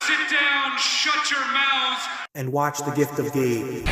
Sit down, shut your mouths, and watch The Gift of Gabe.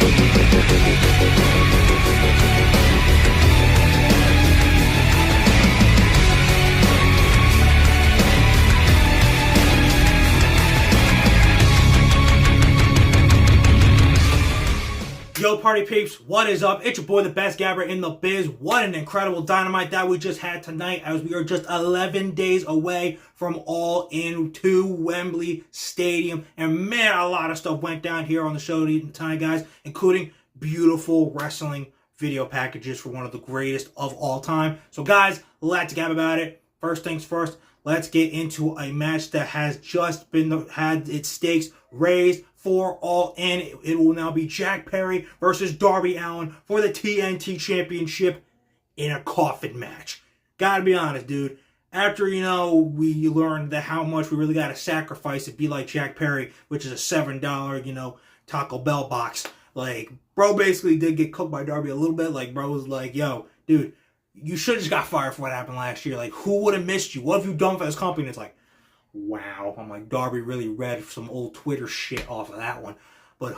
Yo, party peeps, what is up? It's your boy, the best gabber in the biz. What an incredible Dynamite that we just had tonight, as we are just 11 days away from All In to Wembley Stadium. And man, a lot of stuff went down here on the show tonight, guys, including beautiful wrestling video packages for one of the greatest of all time. So guys, let's gab about it. First things first, let's get into a match that has just had its stakes raised for All In. It will now be Jack Perry versus Darby Allin for the TNT Championship in a coffin match. Gotta be honest, dude. After, we learned that how much we really gotta sacrifice to be like Jack Perry, which is a $7, Taco Bell box. Like, bro basically did get cooked by Darby a little bit. Like, bro was like, yo, dude, you should have just got fired for what happened last year. Like, who would have missed you? What have you done for this company? And it's like, wow. I'm like, Darby really read some old Twitter shit off of that one. But,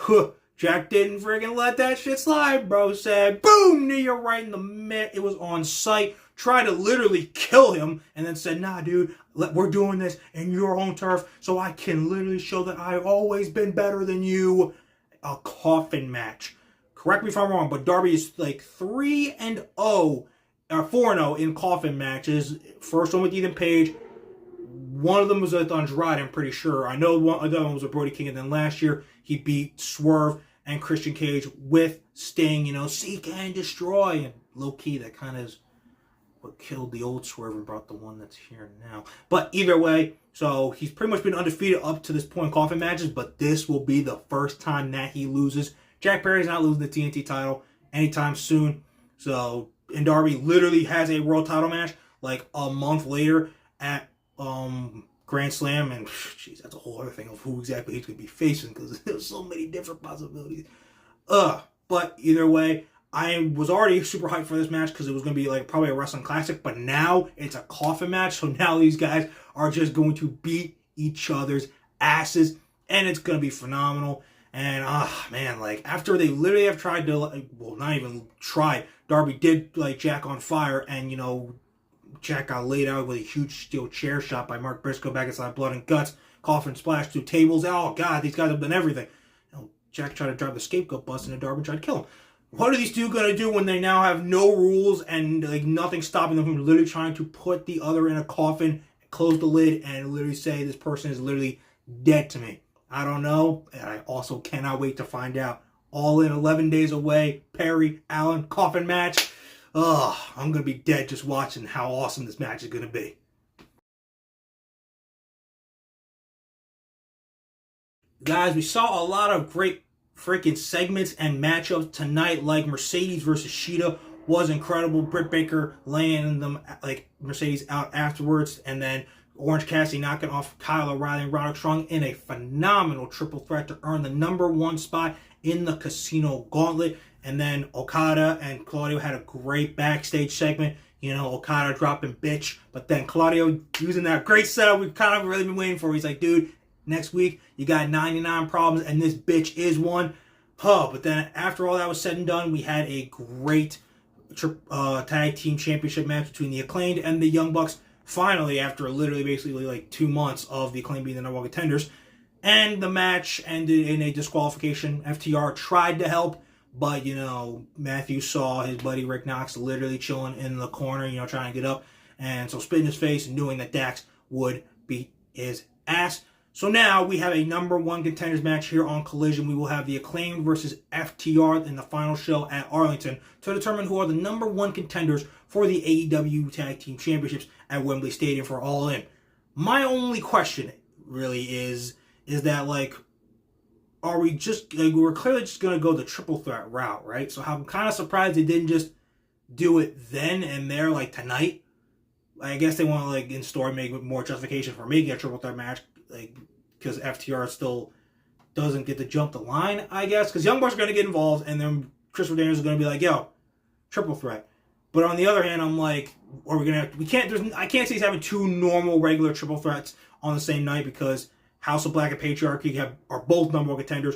Jack didn't friggin' let that shit slide, bro. Said, boom, knee right in the mitt. It was on sight. Tried to literally kill him. And then said, nah, dude, we're doing this in your own turf so I can literally show that I've always been better than you. A coffin match. Correct me if I'm wrong, but Darby is like 3-0. 4-0 in coffin matches. First one with Ethan Page. One of them was with Andrade, I'm pretty sure. I know one other one was with Brody King, and then last year he beat Swerve and Christian Cage with Sting, seek and destroy. And low-key, that kind of is what killed the old Swerve and brought the one that's here now. But either way, so he's pretty much been undefeated up to this point in coffin matches, but this will be the first time that he loses. Jack Perry's not losing the TNT title anytime soon. So, and Darby literally has a world title match like a month later at Grand Slam, and jeez, that's a whole other thing of who exactly he's going to be facing, because there's so many different possibilities. But either way, I was already super hyped for this match because it was going to be like probably a wrestling classic, but now it's a coffin match, so now these guys are just going to beat each other's asses, and it's going to be phenomenal. And man, like after they literally have tried to, not even tried, Darby did like Jack on fire, and Jack got laid out with a huge steel chair shot by Mark Briscoe back inside Blood and Guts. Coffin splash, 2 tables. Oh, God, these guys have done everything. Jack tried to drive the scapegoat bus, and Darby tried to kill him. What are these two going to do when they now have no rules and like nothing stopping them from literally trying to put the other in a coffin, close the lid, and literally say this person is literally dead to me? I don't know, and I also cannot wait to find out. All In, 11 days away. Perry, Allin, coffin match. I'm going to be dead just watching how awesome this match is going to be. Guys, we saw a lot of great freaking segments and matchups tonight, like Mercedes versus Sheeta was incredible. Britt Baker laying them, like Mercedes out afterwards, and then Orange Cassidy knocking off Kyle O'Reilly and Roderick Strong in a phenomenal triple threat to earn the #1 spot in the Casino Gauntlet. And then Okada and Claudio had a great backstage segment. Okada dropping bitch, but then Claudio using that great setup we've kind of really been waiting for. He's like, dude, next week you got 99 problems and this bitch is one. But then after all that was said and done, we had a great tag team championship match between the Acclaimed and the Young Bucks. Finally, after literally basically like 2 months of the Acclaimed being the #1 contenders. And the match ended in a disqualification. FTR tried to help, but, Matthew saw his buddy Rick Knox literally chilling in the corner, trying to get up. And so spit in his face and knowing that Dax would beat his ass. So now we have a #1 contenders match here on Collision. We will have the Acclaimed versus FTR in the final show at Arlington to determine who are the #1 contenders for the AEW Tag Team Championships at Wembley Stadium for All In. My only question really is that, like, are we just, like, we're clearly just going to go the triple threat route, right? So I'm kind of surprised they didn't just do it then and there, like, tonight. I guess they want to, like, in story make more justification for making a triple threat match, like, because FTR still doesn't get to jump the line, I guess. Because Young Bucks are going to get involved, and then Christopher Daniels is going to be like, yo, triple threat. But on the other hand, I'm like, are we going to have, I can't see us having 2 normal, regular triple threats on the same night, because House of Black and Patriarchy are both number one contenders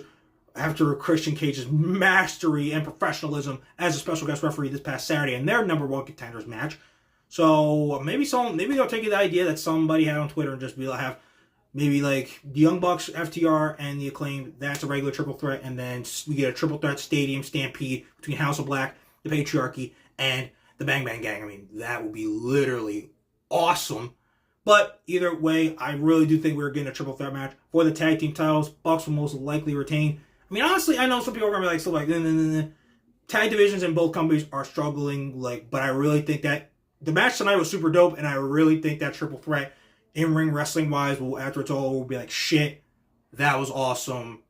after Christian Cage's mastery and professionalism as a special guest referee this past Saturday in their number one contenders match. So maybe they'll take the idea that somebody had on Twitter and just be like, have maybe like the Young Bucks, FTR, and the Acclaimed. That's a regular triple threat, and then we get a triple threat stadium stampede between House of Black, the Patriarchy, and the Bang Bang Gang. I mean, that would be literally awesome. But either way, I really do think we're getting a triple threat match for the tag team titles. Bucks will most likely retain. I mean, honestly, I know some people are gonna be like, still like, nah. Tag divisions in both companies are struggling, but I really think that the match tonight was super dope, and I really think that triple threat, in-ring wrestling-wise, after it's all over, will be like, shit, that was awesome,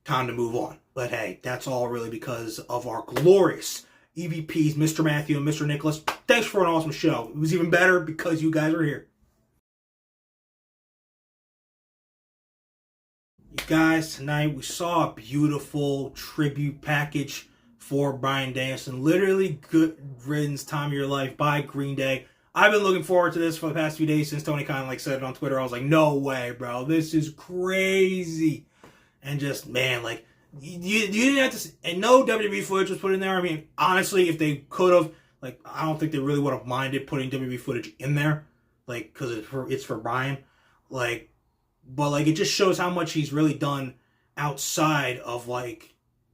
time to move on. But hey, that's all really because of our glorious EVPs, Mr. Matthew and Mr. Nicholas. Thanks for an awesome show. It was even better because you guys are here. You guys, tonight we saw a beautiful tribute package for Bryan Danielson. Literally, Good Riddance, Time of Your Life by Green Day. I've been looking forward to this for the past few days since Tony kind of said it on Twitter. I was like, no way, bro. This is crazy. And just, man, you didn't have to, and no WWE footage was put in there. I mean, honestly, if they could have, I don't think they really would have minded putting WWE footage in there, because it's for Bryan. But it just shows how much he's really done outside of,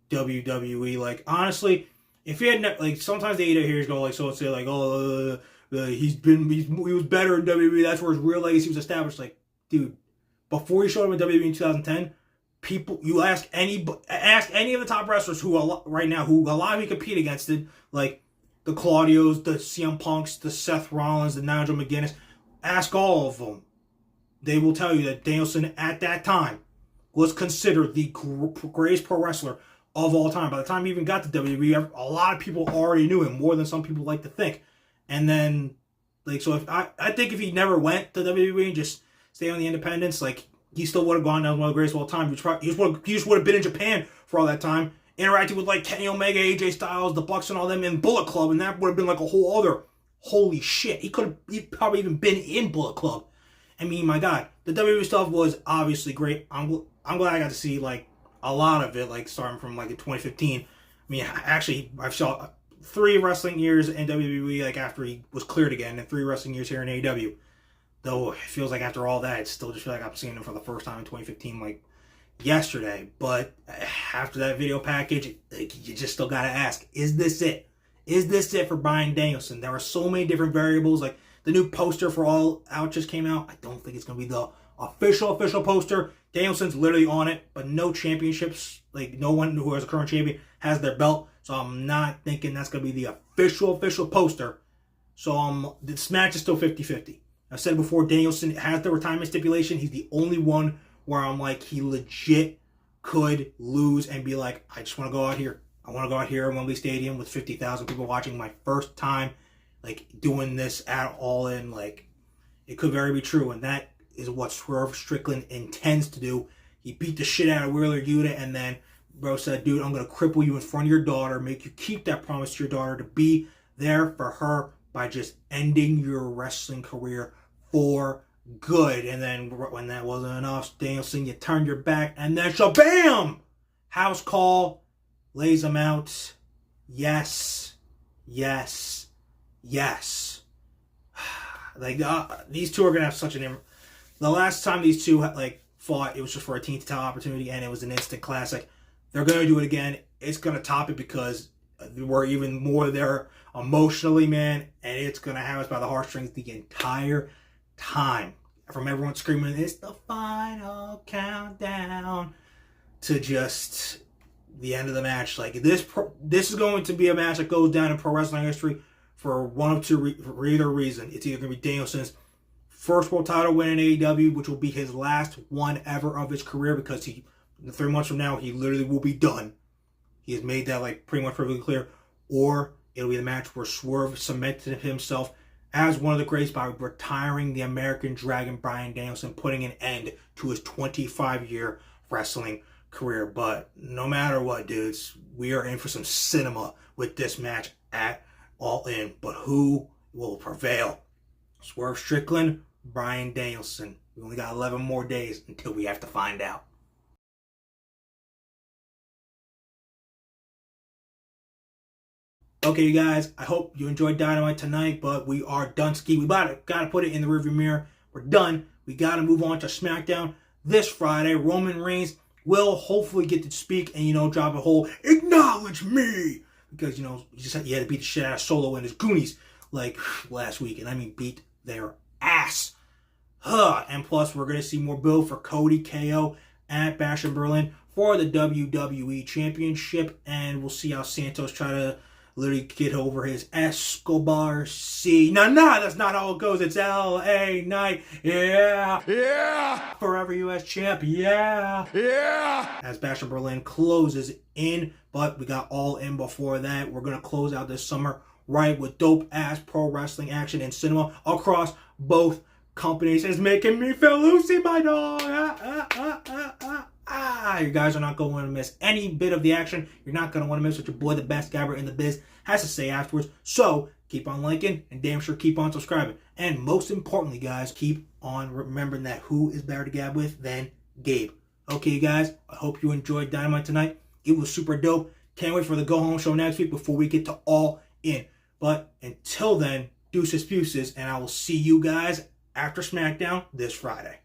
WWE. Honestly, if he had, sometimes the AEW heroes go, so let's say, he was better in WWE, that's where his real legacy was established. Dude, before he showed up in WWE in 2010, you ask any of the top wrestlers who a lot of you compete against it, the Claudios, the CM Punks, the Seth Rollins, the Nigel McGuinness, ask all of them. They will tell you that Danielson at that time was considered the greatest pro wrestler of all time. By the time he even got to WWE, a lot of people already knew him, more than some people like to think. And then, so if I think if he never went to WWE and just stayed on the independents, he still would have gone down one of the greatest of all time. He just would have been in Japan for all that time, interacting with Kenny Omega, AJ Styles, the Bucks, and all them in Bullet Club, and that would have been a whole other holy shit. He probably even been in Bullet Club. I mean, my God, the WWE stuff was obviously great. I'm glad I got to see a lot of it, starting from in 2015. I mean, actually, I've saw 3 wrestling years in WWE after he was cleared again, and 3 wrestling years here in AEW. Though it feels like after all that, it still just feels like I'm seeing him for the first time in 2015, yesterday. But after that video package, you just still gotta ask: is this it? Is this it for Bryan Danielson? There are so many different variables. The new poster for All Out just came out. I don't think it's gonna be the official poster. Danielson's literally on it, but no championships. No one who has a current champion has their belt. So I'm not thinking that's gonna be the official poster. So this match is still 50-50. I said before, Danielson has the retirement stipulation. He's the only one where I'm he legit could lose and be I just want to go out here. I want to go out here at Wembley Stadium with 50,000 people watching, my first time doing this at all in. It could very be true, and that is what Swerve Strickland intends to do. He beat the shit out of Wheeler Yuta, and then bro said, dude, I'm going to cripple you in front of your daughter, make you keep that promise to your daughter to be there for her by just ending your wrestling career for good. And then when that wasn't enough, Danielson, you turned your back, and then shabam! House call, lays him out. Yes. These two are going to have such an... The last time these two fought, it was just for a team to title opportunity, and it was an instant classic. They're going to do it again. It's going to top it because we're even more there emotionally, man, and it's going to have us by the heartstrings the entire time. From everyone screaming, it's the final countdown, to just the end of the match. This is going to be a match that goes down in pro wrestling history for one of two either reason. It's either going to be Danielson's first world title win in AEW, which will be his last one ever of his career, because 3 months from now, he literally will be done. He has made that pretty much perfectly clear. Or it'll be the match where Swerve cemented himself as one of the greats by retiring the American Dragon Bryan Danielson, putting an end to his 25-year wrestling career. But no matter what, dudes, we are in for some cinema with this match at All In. But who will prevail? Swerve Strickland, Bryan Danielson. We only got 11 more days until we have to find out. Okay, you guys, I hope you enjoyed Dynamite tonight, but we are done ski. We gotta put it in the rearview mirror. We're done. We gotta move on to SmackDown this Friday. Roman Reigns will hopefully get to speak and, drop a whole "acknowledge me," because, he had to beat the shit out of Solo and his Goonies like last week, and I mean beat their ass. And plus, we're gonna see more build for Cody KO at Bash in Berlin for the WWE Championship, and we'll see how Santos try to literally get over his Escobar C. No, that's not how it goes. It's LA Knight. Yeah. Forever US champ. Yeah. As Bash in Berlin closes in, but we got All In before that. We're going to close out this summer right with dope-ass pro wrestling action and cinema across both companies. It's making me feel Lucy, my dog. You guys are not going to miss any bit of the action. You're not going to want to miss what your boy, the best gabber in the biz, has to say afterwards. So keep on liking and damn sure keep on subscribing. And most importantly, guys, keep on remembering that who is better to gab with than Gabe. Okay, you guys, I hope you enjoyed Dynamite tonight. It was super dope. Can't wait for the go-home show next week before we get to All In. But until then, deuces, and I will see you guys after SmackDown this Friday.